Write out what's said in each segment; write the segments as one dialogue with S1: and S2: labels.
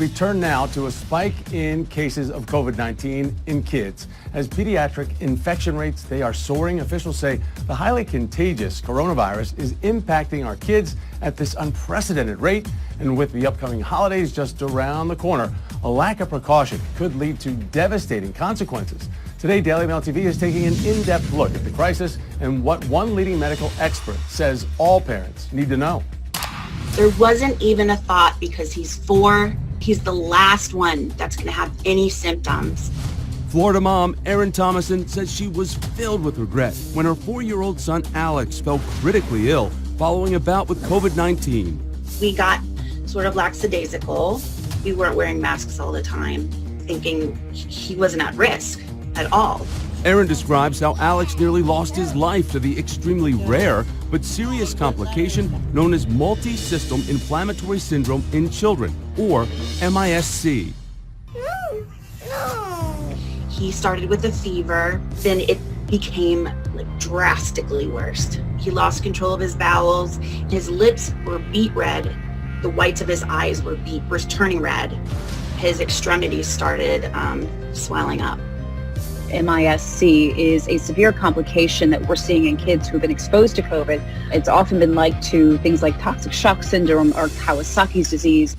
S1: We turn now to a spike in cases of COVID-19 in kids. As pediatric infection rates, they are soaring. Officials say the highly contagious coronavirus is impacting our kids at this unprecedented rate. And with the upcoming holidays just around the corner, a lack of precaution could lead to devastating consequences. Today, Daily Mail TV is taking an in-depth look at the crisis and what one leading medical expert says all parents need to know.
S2: There wasn't even a thought because he's 4. He's the last one that's going to have any symptoms.
S3: Florida mom Erin Thomason says she was filled with regret when her 4-year-old son Alex fell critically ill following a bout with COVID-19.
S2: We got sort of lackadaisical. We weren't wearing masks all the time, thinking he wasn't at risk at all.
S3: Erin describes how Alex nearly lost his life to the extremely rare but serious complication known as multi-system inflammatory syndrome in children, or MIS-C.
S2: He started with a fever, then it became drastically worse. He lost control of his bowels. His lips were beet red. The whites of his eyes were turning red. His extremities started swelling up.
S4: MIS-C is a severe complication that we're seeing in kids who have been exposed to COVID. It's often been linked to things like toxic shock syndrome or Kawasaki's disease.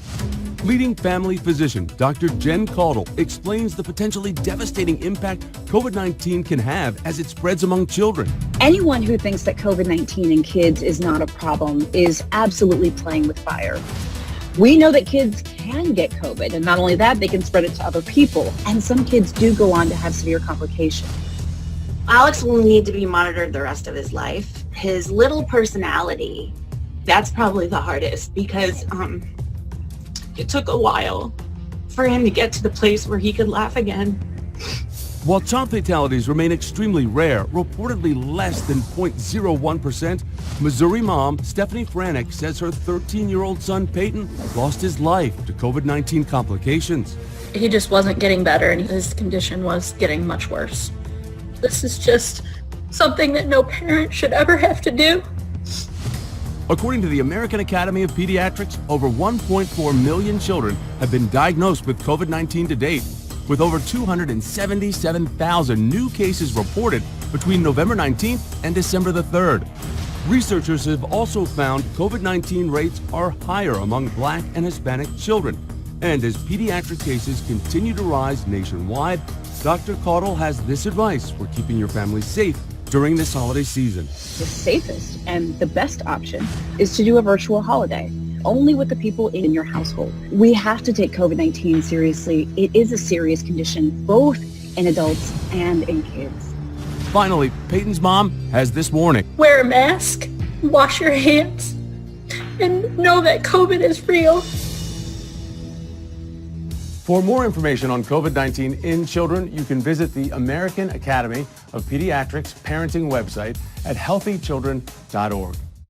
S3: Leading family physician Dr. Jen Caudle explains the potentially devastating impact COVID-19 can have as it spreads among children.
S4: Anyone who thinks that COVID-19 in kids is not a problem is absolutely playing with fire. We know that kids can get COVID, and not only that, they can spread it to other people. And some kids do go on to have severe complications.
S2: Alex will need to be monitored the rest of his life. His little personality, that's probably the hardest because it took a while for him to get to the place where he could laugh again.
S3: While child fatalities remain extremely rare, reportedly less than 0.01%, Missouri mom Stephanie Franek says her 13-year-old son Peyton lost his life to COVID-19 complications.
S5: He just wasn't getting better and his condition was getting much worse. This is just something that no parent should ever have to do.
S3: According to the American Academy of Pediatrics, over 1.4 million children have been diagnosed with COVID-19 to date, with over 277,000 new cases reported between November 19th and December the 3rd. Researchers have also found COVID-19 rates are higher among Black and Hispanic children. And as pediatric cases continue to rise nationwide, Dr. Caudle has this advice for keeping your family safe during this holiday season.
S4: The safest and the best option is to do a virtual holiday, only with the people in your household. We have to take COVID-19 seriously. It is a serious condition, both in adults and in kids.
S3: Finally, Peyton's mom has this warning.
S5: Wear a mask, wash your hands, and know that COVID is real.
S1: For more information on COVID-19 in children, you can visit the American Academy of Pediatrics parenting website at healthychildren.org.